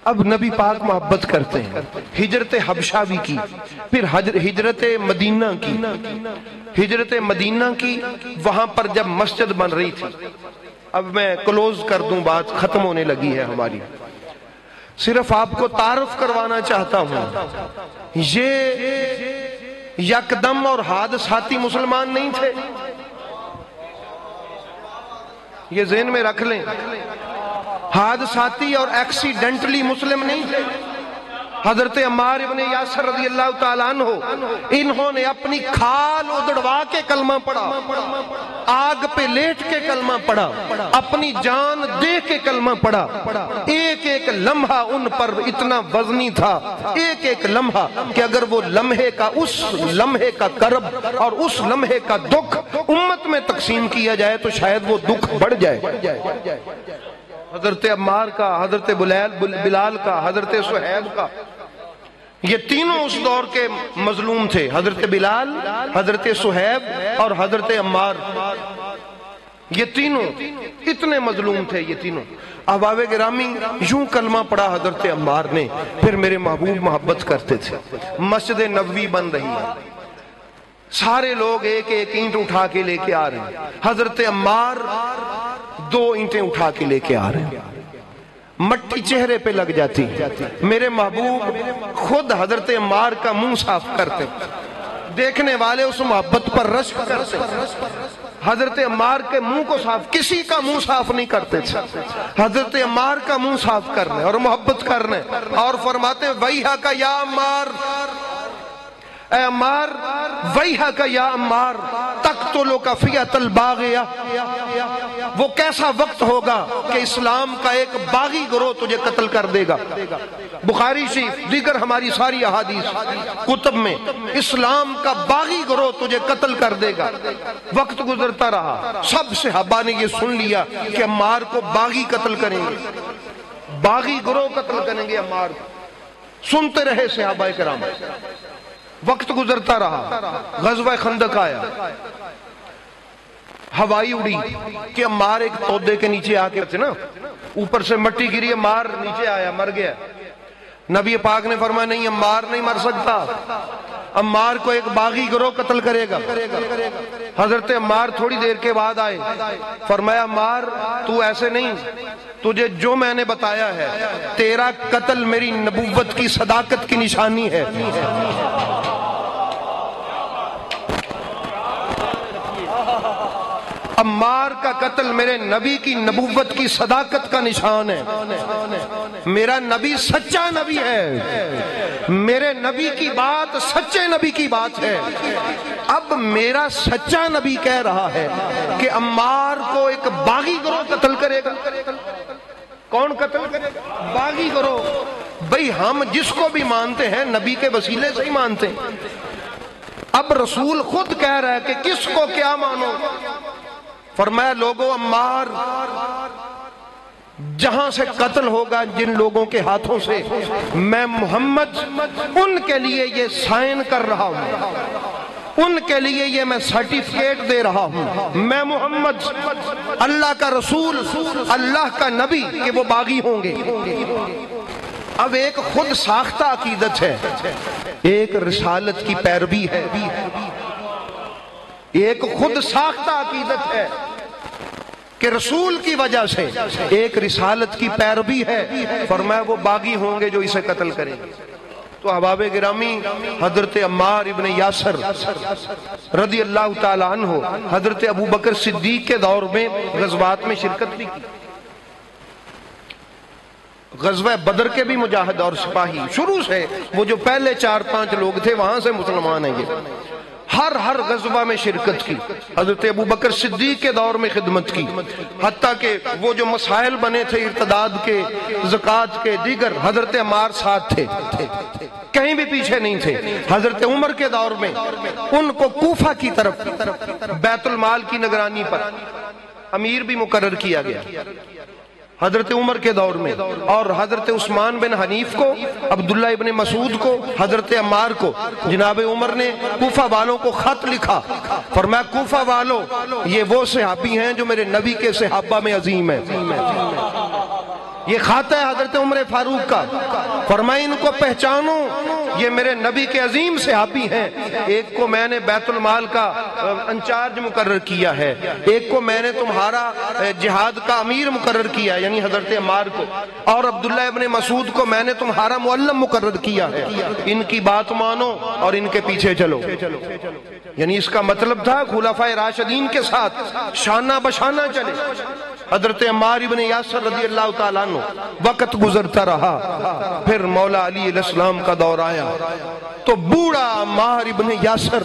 اب نبی پاک محبت کرتے ہیں، ہجرت حبشہ بھی کی، پھر ہجرت مدینہ کی، ہجرت مدینہ کی، وہاں پر جب مسجد بن رہی تھی، اب میں کلوز کر دوں، بات ختم ہونے لگی ہے ہماری، صرف آپ کو تعارف کروانا چاہتا ہوں، یہ یکدم اور حادثاتی مسلمان نہیں تھے، یہ ذہن میں رکھ لیں، حادثاتی اور ایکسیڈنٹلی مسلم نہیں تھے۔ حضرت عمار ابن یاسر رضی اللہ تعالیٰ عنہ، انہوں نے اپنی کھال ادڑوا کے کلمہ پڑھا، آگ پہ لیٹ کے کلمہ پڑھا، اپنی جان دے کے کلمہ پڑھا، ایک ایک لمحہ ان پر اتنا وزنی تھا، ایک ایک لمحہ کہ اگر وہ لمحے کا، اس لمحے کا کرب اور اس لمحے کا دکھ امت میں تقسیم کیا جائے تو شاید وہ دکھ بڑھ جائے۔ حضرت عمار کا، حضرت بلال کا، حضرت صہیب کا، یہ تینوں اس دور کے مظلوم تھے، حضرت بلال، حضرت صہیب اور حضرت عمار، یہ تینوں اتنے مظلوم تھے، یہ تینوں۔ احباب گرامی، یوں کلمہ پڑھا حضرت عمار نے، پھر میرے محبوب محبت کرتے تھے، مسجد نبوی بن رہی ہے، سارے لوگ ایک ایک اینٹ اٹھا کے لے کے آ رہے ہیں، حضرت عمار 2 اینٹیں اٹھا کے لے کے آ رہے ہیں، مٹی چہرے پہ لگ جاتی، میرے محبوب خود حضرت عمار کا منہ صاف کرتے، دیکھنے والے اس محبت پر رشک کرتے، حضرت عمار کے منہ کو صاف، کسی کا منہ صاف نہیں کرتے تھے، حضرت عمار کا منہ صاف کرنے اور محبت کرنے، اور فرماتے ویحک یا عمار، اے عمار، ویحک یا عمار تقتلک فیۃ الباغیہ، وہ کیسا وقت ہوگا کہ اسلام کا ایک باغی گروہ تجھے قتل کر دے گا۔ بخاری شریف، دیگر ہماری ساری احادیث کتب میں اسلام کا باغی گروہ تجھے قتل کر دے گا۔ وقت گزرتا رہا، سب صحابہ نے یہ سن لیا کہ عمار کو باغی قتل کریں گے، باغی گروہ قتل کریں گے عمار کو، سنتے رہے صحابہ کرام۔ وقت گزرتا رہا، غزوہ خندق آیا، ہوائی اڑی کہ عمار ایک تودے کے نیچے آ کے تھے نا، اوپر سے مٹی گری، عمار نیچے آیا، مر گیا۔ نبی پاک نے فرمایا نہیں، عمار نہیں مر سکتا، عمار کو ایک باغی گروہ قتل کرے گا۔ حضرت عمار تھوڑی دیر کے بعد آئے، فرمایا عمار تو ایسے نہیں، تجھے جو میں نے بتایا ہے، تیرا قتل میری نبوت کی صداقت کی نشانی ہے۔ عمار کا قتل میرے نبی کی نبوت کی صداقت کا نشان ہے، میرا نبی سچا نبی ہے، میرے نبی کی بات سچے نبی کی بات ہے۔ اب میرا سچا نبی کہہ رہا ہے کہ عمار کو ایک باغی گروہ قتل کرے گا۔ کون قتل کرے گا؟ باغی گروہ۔ بھئی ہم جس کو بھی مانتے ہیں نبی کے وسیلے سے ہی مانتے ہیں، اب رسول خود کہہ رہا ہے کہ کس کو کیا مانو؟ فرمایا لوگوں، عمار جہاں سے قتل ہوگا جن لوگوں کے ہاتھوں سے، میں محمد ان کے لیے یہ سائن کر رہا ہوں، ان کے لیے یہ میں سرٹیفکیٹ دے رہا ہوں، میں محمد اللہ کا رسول، اللہ کا نبی، کہ وہ باغی ہوں گے۔ اب ایک خود ساختہ عقیدت ہے، ایک رسالت کی پیروی ہے، ایک خود ساختہ عقیدت ہے کہ رسول کی وجہ سے ایک رسالت کی پیروی ہے، فرمایا وہ باغی ہوں گے جو اسے قتل کریں گے۔ تو احباب گرامی، حضرت عمار ابن یاسر رضی اللہ تعالی عنہ حضرت ابوبکر صدیق کے دور میں غزوات میں شرکت بھی کی، غزوہ بدر کے بھی مجاہد اور سپاہی، شروع سے وہ جو پہلے 4-5 لوگ تھے وہاں سے مسلمان ہیں، یہ ہر غزوہ میں شرکت کی، حضرت ابوبکر صدیق کے دور میں خدمت کی، حتیٰ کہ وہ جو مسائل بنے تھے ارتداد کے، زکوٰۃ کے، دیگر، حضرت عمار ساتھ تھے، کہیں بھی پیچھے نہیں تھے۔ حضرت عمر کے دور میں ان کو کوفہ کی طرف بیت المال کی نگرانی پر امیر بھی مقرر کیا گیا، حضرت عمر کے دور میں، اور حضرت عثمان بن حنیف کو، عبداللہ ابن مسعود کو، حضرت عمار کو جناب عمر نے کوفہ والوں کو خط لکھا، فرمایا کوفہ والوں یہ وہ صحابی ہیں جو میرے نبی کے صحابہ میں عظیم ہیں۔ یہ کھاتا ہے حضرت عمر فاروق کا. فرمایا ان کو پہچانو، یہ میرے نبی کے عظیم صحابی ہیں. ایک کو میں نے بیت المال کا انچارج مقرر کیا ہے، ایک کو میں نے تمہارا جہاد کا امیر مقرر کیا یعنی حضرت عمار کو، اور عبداللہ ابن مسعود کو میں نے تمہارا معلم مقرر کیا ہے. ان کی بات مانو اور ان کے پیچھے چلو. یعنی اس کا مطلب تھا خلفائے راشدین کے ساتھ شانہ بشانہ چلے. حضرت عمار ابن یاسر رضی اللہ تعالیٰ عنہ وقت گزرتا رہا، پھر مولا علی علیہ السلام کا دور آیا تو بوڑھا عمار ابن یاسر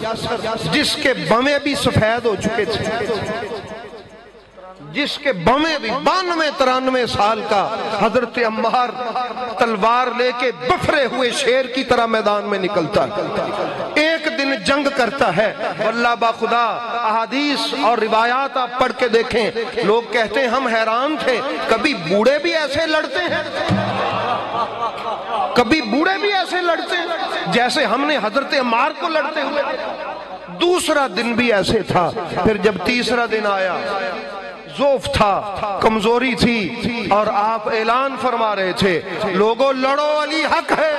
جس کے بویں بھی سفید ہو چکے تھے، جس کے بویں بھی 92-93 سال کا، حضرت عمار تلوار لے کے بفرے ہوئے شیر کی طرح میدان میں نکلتا ہے. ایک دن جنگ کرتا ہے. واللہ با خدا احادیث اور روایات آپ پڑھ کے دیکھیں، لوگ کہتے ہیں ہم حیران تھے کبھی بوڑھے بھی ایسے لڑتے ہیں، کبھی بوڑھے بھی ایسے لڑتے ہیں جیسے ہم نے حضرت عمار کو لڑتے ہوئے. دوسرا دن بھی ایسے تھا. پھر جب تیسرا دن آیا، ضعف تھا، کمزوری تھی، اور آپ اعلان فرما رہے تھے لوگوں لڑو، علی حق ہے.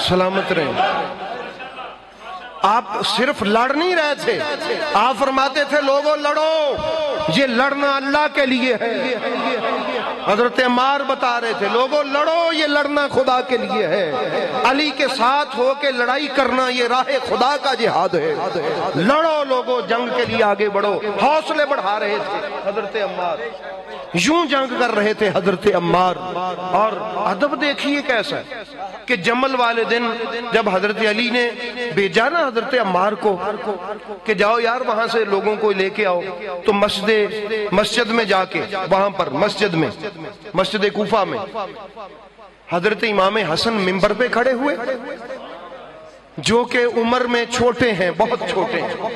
سلامت رہیں. آپ صرف لڑ نہیں رہے تھے، آپ فرماتے تھے لوگوں لڑو، یہ لڑنا اللہ کے لیے ہے. حضرت عمار بتا رہے تھے لوگوں لڑو، یہ لڑنا خدا کے لیے ہے. علی کے ساتھ ہو کے لڑائی کرنا یہ راہ خدا کا جہاد ہے. لڑو لوگوں، جنگ کے لیے آگے بڑھو. حوصلے بڑھا رہے تھے حضرت عمار، یوں جنگ کر رہے تھے حضرت عمار. اور ادب دیکھیے کیسا ہے کہ جمل والے دن جب حضرت علی نے بھیجا نا حضرت عمار کو کہ جاؤ یار وہاں سے لوگوں کو لے کے آؤ، تو مسجد میں جا کے، وہاں پر مسجد کوفہ میں حضرت امام حسن منبر پہ کھڑے ہوئے، جو کہ عمر میں چھوٹے ہیں، بہت چھوٹے ہیں.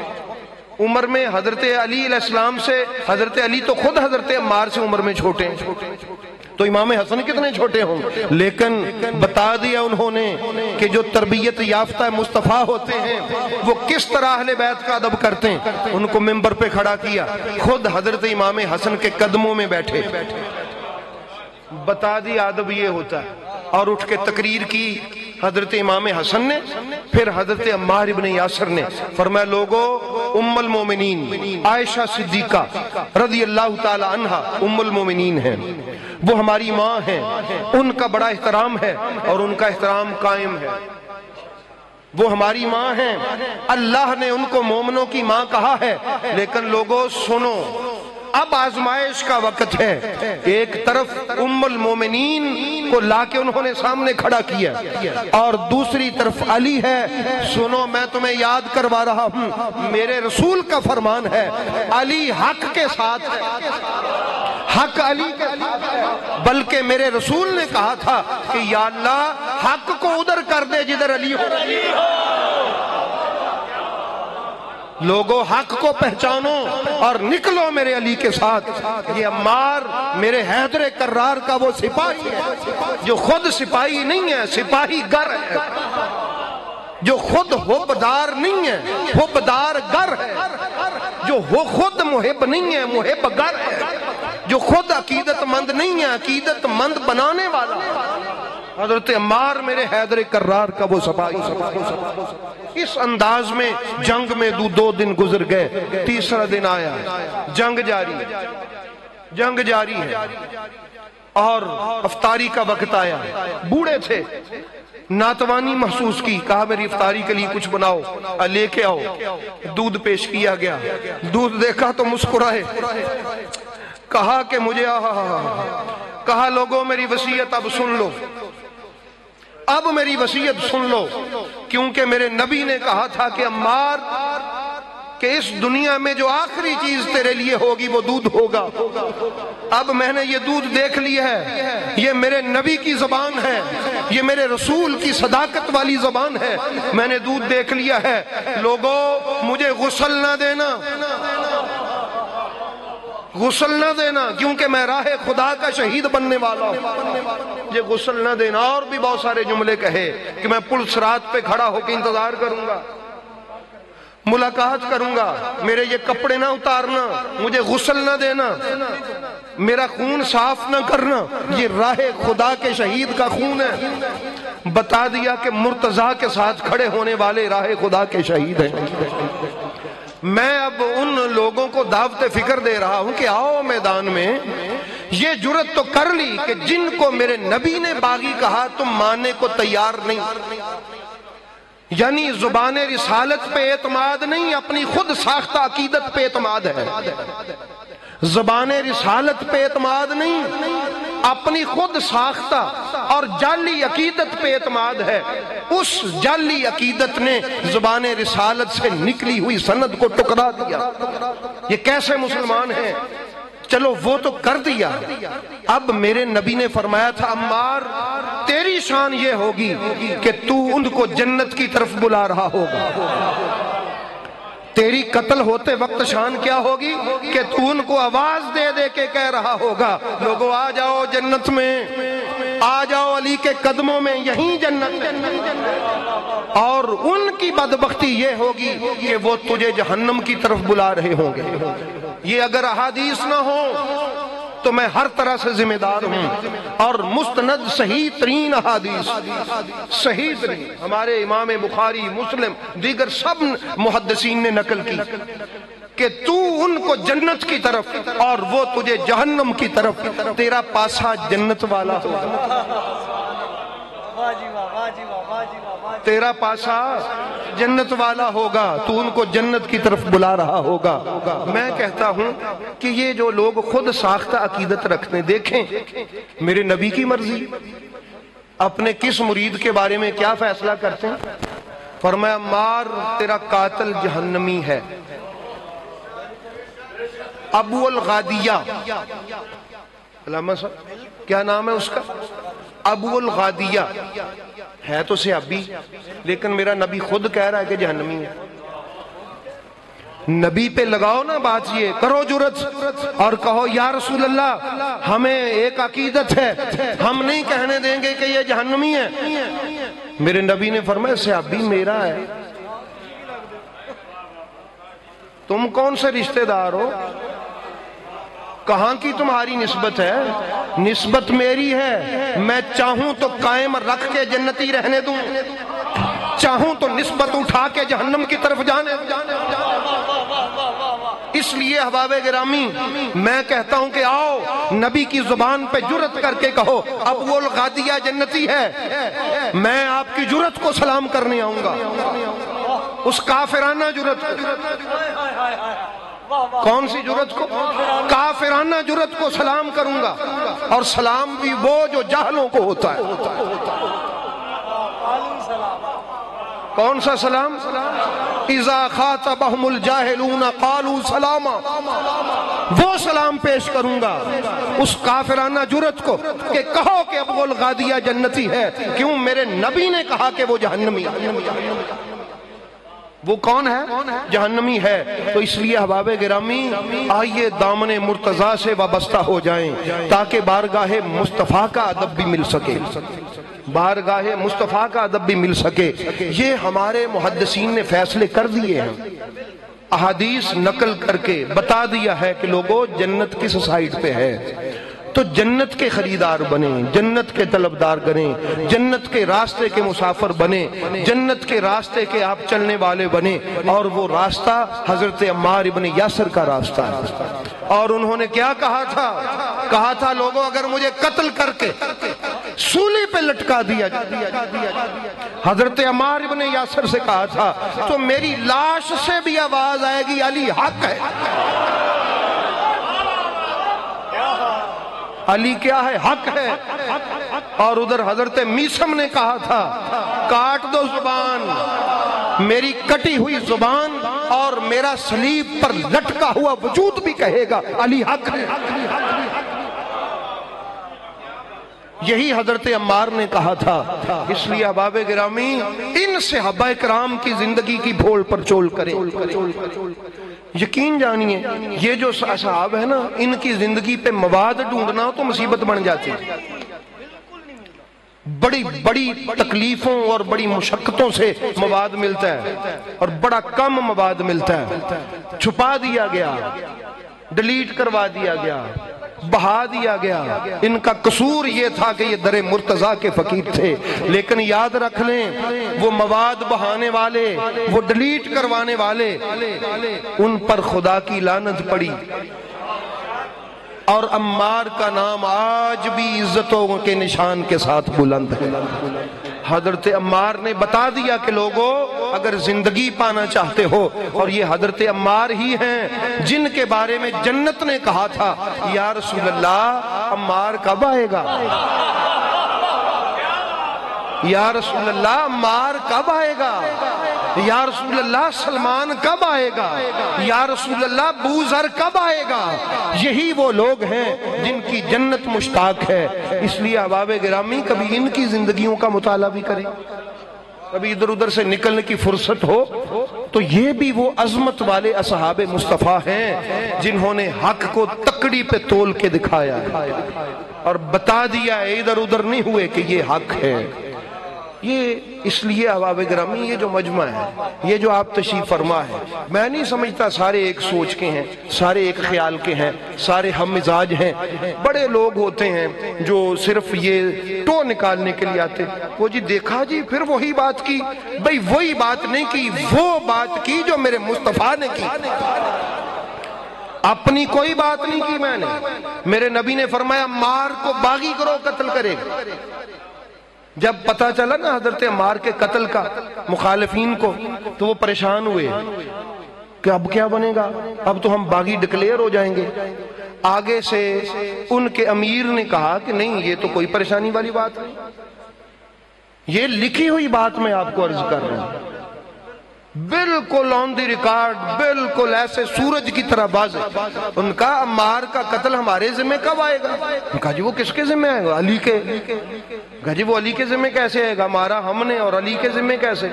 عمر میں حضرت علی علیہ السلام سے، حضرت علی تو خود حضرت عمار سے عمر میں چھوٹے ہیں، تو امام حسن کتنے چھوٹے ہوں. لیکن بتا دیا انہوں نے کہ جو تربیت یافتہ مصطفیٰ ہوتے ہیں وہ کس طرح اہل بیت کا ادب کرتے ہیں. ان کو منبر پہ کھڑا کیا، خود حضرت امام حسن کے قدموں میں بیٹھے. بتا دیا ادب یہ ہوتا ہے. اور اٹھ کے تقریر کی حضرت امام حسن نے. پھر حضرت عمار ابن یاسر نے فرمایا لوگو، ام المومنین عائشہ صدیقہ رضی اللہ تعالی عنہا ام المومنین ہیں، وہ ہماری ماں ہیں، ان کا بڑا احترام ہے اور ان کا احترام قائم ہے. وہ ہماری ماں ہیں، اللہ نے ان کو مومنوں کی ماں کہا ہے. لیکن لوگوں سنو، اب آزمائش کا وقت ہے. ایک طرف ام المومنین کو لا کے انہوں نے سامنے کھڑا کیا اور دوسری طرف علی ہے. سنو میں تمہیں یاد کروا رہا ہوں، میرے رسول کا فرمان ہے علی حق کے ساتھ ہے، حق علی کے ساتھ ہے. بلکہ میرے رسول نے کہا تھا کہ یا اللہ حق کو ادھر کر دے جدھر علی ہو. لوگوں حق کو پہچانو اور نکلو میرے علی کے ساتھ. یہ عمار میرے حیدر کرار کا وہ سپاہی ہے جو خود سپاہی نہیں ہے، سپاہی گر ہے. جو خود حبدار نہیں ہے، حبدار گر ہے. جو خود محب نہیں ہے، محب گر ہے. جو خود عقیدت مند نہیں ہے، عقیدت مند بنانے والا. حضرت عمار میرے حیدر کرار کا وہ سپاہی. اس انداز میں جنگ میں 2 دن گزر گئے. تیسرا دن آیا، جنگ جاری ہے اور افطاری کا وقت آیا. بوڑھے تھے، ناتوانی محسوس کی، کہا میری افطاری کے لیے کچھ بناؤ، لے کے آؤ. دودھ پیش کیا گیا، دودھ دیکھا تو مسکرائے. کہا کہ مجھے کہا لوگوں میری وصیت اب سن لو، اب میری وصیت سن لو، کیونکہ میرے نبی نے کہا تھا کہ عمار کہ اس دنیا میں جو آخری چیز تیرے لیے ہوگی وہ دودھ ہوگا. اب میں نے یہ دودھ دیکھ لیا ہے، یہ میرے نبی کی زبان ہے، یہ میرے رسول کی صداقت والی زبان ہے. میں نے دودھ دیکھ لیا ہے. لوگوں مجھے غسل نہ دینا، غسل نہ دینا کیونکہ میں راہ خدا کا شہید بننے والا ہوں، یہ غسل نہ دینا۔ اور بھی بہت سارے جملے کہے کہ میں پل صراط پہ کھڑا ہو کے انتظار کروں گا، ملاقات کروں گا، میرے یہ کپڑے نہ اتارنا، مجھے غسل نہ دینا، میرا خون صاف نہ کرنا، یہ راہ خدا کے شہید کا خون ہے۔ بتا دیا کہ مرتضیٰ کے ساتھ کھڑے ہونے والے راہ خدا کے شہید ہیں۔ میں اب ان لوگوں کو دعوت فکر دے رہا ہوں کہ آؤ میدان میں، یہ جرت تو کر لی کہ جن کو میرے نبی نے باغی کہا تم ماننے کو تیار نہیں، یعنی زبان رسالت پہ اعتماد نہیں، اپنی خود ساختہ عقیدت پہ اعتماد ہے۔ زبان رسالت پہ اعتماد نہیں، اپنی خود ساختہ اور جعلی عقیدت پہ اعتماد ہے۔ اس جعلی عقیدت نے زبان رسالت سے نکلی ہوئی سند کو ٹکرا دیا۔ یہ کیسے مسلمان ہیں؟ چلو وہ تو کر دیا، اب میرے نبی نے فرمایا تھا عمار تیری شان یہ ہوگی کہ تو ان کو جنت کی طرف بلا رہا ہوگا۔ تیری قتل ہوتے وقت شان کیا ہوگی کہ تو ان کو آواز دے دے کے کہہ رہا ہوگا لوگو آ جاؤ جنت میں، آ جاؤ علی کے قدموں میں، یہیں جنت ہے۔ اور ان کی بدبختی یہ ہوگی کہ وہ تجھے جہنم کی طرف بلا رہے ہوں گے۔ یہ اگر احادیث نہ ہو تو میں ہر طرح سے ذمہ دار ہوں، اور مستند صحیح ترین احادیث، صحیح ترین ہمارے امام بخاری، مسلم، دیگر سب محدثین نے نقل کی کہ تو ان کو جنت کی طرف اور وہ تجھے جہنم کی طرف، تیرا پاسا جنت والا ہوگا، تیرا پاسا جنت والا ہوگا، تو ان کو جنت کی طرف بلا رہا ہوگا۔ میں کہتا ہوں کہ یہ جو لوگ خود ساختہ عقیدت رکھتے ہیں، دیکھیں میرے نبی کی مرضی اپنے کس مرید کے بارے میں کیا فیصلہ کرتے ہیں۔ فرمایا مار تیرا قاتل جہنمی ہے۔ ابو الغادیہ، علامہ صاحب کیا نام ہے اس کا؟ ابو الغادیہ ہے تو صحابی، لیکن میرا نبی خود کہہ رہا ہے کہ جہنمی ہے۔ نبی پہ لگاؤ نا بات، یہ کرو جرت اور کہو یا رسول اللہ ہمیں ایک عقیدت ہے، ہم نہیں کہنے دیں گے کہ یہ جہنمی ہے۔ میرے نبی نے فرمایا صحابی میرا ہے، تم کون سے رشتہ دار ہو؟ کہاں کی تمہاری نسبت ہے؟ نسبت میری ہے، میں چاہوں تو قائم رکھ کے جنتی رہنے دوں، چاہوں تو نسبت اٹھا کے جہنم کی طرف جانے۔ اس لیے احباب گرامی میں کہتا ہوں کہ آؤ نبی کی زبان پہ جرت کر کے کہو ابو الغادیہ جنتی ہے، میں آپ کی جرت کو سلام کرنے آؤں گا، اس کافرانہ جرت کو۔ کون سی جرت کو؟ کافرانہ جرت کو سلام کروں گا، اور سلام بھی وہ جو جاہلوں کو ہوتا ہے۔ کون سا سلام؟ اذا خاطبہم الجاہلون قالوا سلاما، وہ سلام پیش کروں گا اس کافرانہ جرت کو کہ کہو کہ ابو الغادیہ جنتی ہے، کیوں؟ میرے نبی نے کہا کہ وہ جہنمی ہے۔ وہ کون ہے؟ جہنمی ہے۔ تو اس لیے احباب گرامی آئیے دامن مرتضیٰ سے وابستہ ہو جائیں تاکہ بارگاہ مصطفیٰ کا ادب بھی مل سکے، بارگاہ مصطفیٰ کا ادب بھی مل سکے۔ یہ ہمارے محدثین نے فیصلے کر دیے ہیں، احادیث نقل کر کے بتا دیا ہے کہ لوگوں جنت کس سائٹ پہ ہے، تو جنت کے خریدار بنیں، جنت کے طلبدار بنیں، جنت کے راستے کے مسافر بنیں، جنت کے راستے کے آپ چلنے والے بنیں۔ اور وہ راستہ حضرت عمار ابن یاسر کا راستہ ہے۔ اور انہوں نے کیا کہا تھا؟ کہا تھا لوگوں اگر مجھے قتل کر کے سولی پہ لٹکا دیا حضرت عمار ابن یاسر سے کہا تھا تو میری لاش سے بھی آواز آئے گی علی حق ہے، علی کیا ہے؟ حق ہے۔ اور ادھر حضرت میسم نے کہا تھا کاٹ دو زبان، میری کٹی ہوئی زبان اور میرا صلیب پر لٹکا ہوا وجود بھی کہے گا علی حق ہے۔ یہی حضرت عمار نے کہا تھا۔ اس لیے احباب گرامی ان صحابہ کرام کی زندگی کی بھول پر چول کریں۔ یقین جانیے یہ جو صحابہ ہیں نا، ان کی زندگی پہ مواد ڈھونڈنا تو مصیبت بن جاتی ہے۔ بڑی بڑی تکلیفوں اور بڑی مشقتوں سے مواد ملتا ہے اور بڑا کم مواد ملتا ہے۔ چھپا دیا گیا، ڈیلیٹ کروا دیا گیا، بہا دیا گیا۔ ان کا قصور یہ تھا کہ یہ در مرتضیٰ کے فقیر تھے، لیکن یاد رکھ لیں وہ مواد بہانے والے، وہ ڈیلیٹ کروانے والے، ان پر خدا کی لعنت پڑی۔ اور عمار کا نام آج بھی عزتوں کے نشان کے ساتھ بلند ہے۔ حضرت عمار نے بتا دیا کہ لوگوں اگر زندگی پانا چاہتے ہو، اور یہ حضرت عمار ہی ہیں جن کے بارے میں جنت نے کہا تھا یا رسول اللہ عمار کب آئے گا، یا رسول اللہ عمار کب آئے گا، یا رسول اللہ سلمان کب آئے گا، یا رسول اللہ ابو ذر کب آئے گا۔ یہی وہ لوگ ہیں جن کی جنت مشتاق ہے۔ اس لیے احباب گرامی کبھی ان کی زندگیوں کا مطالعہ بھی کریں، کبھی ادھر ادھر سے نکلنے کی فرصت ہو تو یہ بھی وہ عظمت والے اصحاب مصطفیٰ ہیں جنہوں نے حق کو تکڑی پہ تول کے دکھایا ہے اور بتا دیا ہے، ادھر ادھر نہیں ہوئے کہ یہ حق ہے۔ یہ اس لیے احباب گرامی یہ جو مجمع ہے، یہ جو آپ تشریف فرما ہے، میں نہیں سمجھتا سارے ایک سوچ کے ہیں، سارے ایک خیال کے ہیں، سارے ہم مزاج ہیں۔ بڑے لوگ ہوتے ہیں جو صرف یہ ٹو نکالنے کے لیے آتے، وہ جی دیکھا جی پھر وہی بات کی، بھئی وہی بات نہیں کی، وہ بات کی جو میرے مصطفیٰ نے کی، اپنی کوئی بات نہیں کی میں نے۔ میرے نبی نے فرمایا عمار کو باغی کرو قتل کرے گا۔ جب پتہ چلا نا حضرت عمار کے قتل کا مخالفین کو تو وہ پریشان ہوئے کہ اب کیا بنے گا، اب تو ہم باغی ڈکلیئر ہو جائیں گے۔ آگے سے ان کے امیر نے کہا کہ نہیں یہ تو کوئی پریشانی والی بات نہیں، یہ لکھی ہوئی بات میں آپ کو عرض کر رہا ہوں، بالکل آن دی ریکارڈ، بالکل ایسے سورج کی طرح واضح۔ ان کا عمار کا قتل ہمارے ذمہ کب آئے گا؟ کہا جی وہ کس کے ذمہ آئے گا؟ علی کے۔ کہا جی وہ علی کے ذمہ کیسے آئے گا، مارا ہم نے اور علی کے ذمہ کیسے؟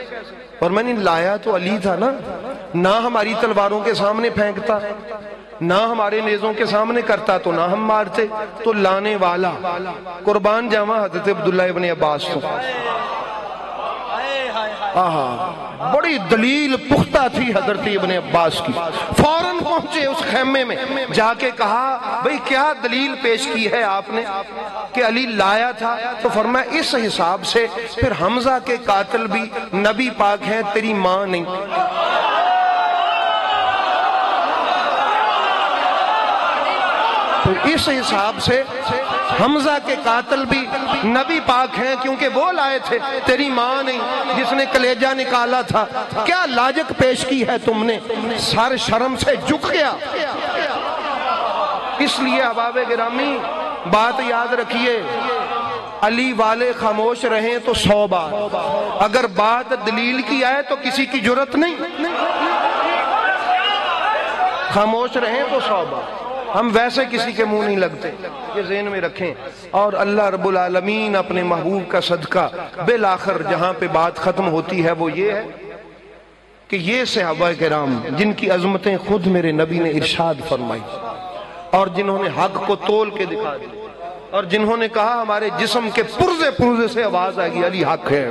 اور میں نے لایا تو علی تھا نا، نہ ہماری تلواروں کے سامنے پھینکتا، نہ ہمارے نیزوں کے سامنے کرتا تو نہ ہم مارتے، تو لانے والا قربان جاواں حضرت عبداللہ ابن عباس کو۔ بڑی دلیل پختہ تھی حضرت ابن عباس کی۔ فوراً پہنچے اس خیمے میں، جا کے کہا بھئی کیا دلیل پیش کی ہے آپ نے کہ علی لایا تھا؟ تو فرمایا اس حساب سے پھر حمزہ کے قاتل بھی نبی پاک ہیں، تیری ماں نہیں۔ تو اس حساب سے حمزہ کے قاتل بھی نبی پاک ہیں کیونکہ وہ لائے تھے، تیری ماں نہیں جس نے کلیجہ نکالا تھا۔ کیا لاجک پیش کی ہے تم نے؟ سر شرم سے جھک گیا۔ اس لیے احباب گرامی بات یاد رکھیے، علی والے خاموش رہیں تو 100 بار، اگر بات دلیل کی آئے تو کسی کی جرت نہیں، خاموش رہیں تو 100 بار۔ ہم ویسے کسی کے منہ نہیں لگتے، یہ ذہن میں رکھیں۔ اور اللہ رب العالمین اپنے محبوب کا صدقہ بالآخر جہاں پہ بات ختم ہوتی ہے وہ یہ ہے کہ یہ صحابہ کرام جن کی عظمتیں خود میرے نبی نے ارشاد فرمائی، اور جنہوں نے حق کو تول کے دکھا دی، اور جنہوں نے کہا ہمارے جسم کے پرزے پرزے سے آواز آئے گی علی حق ہے۔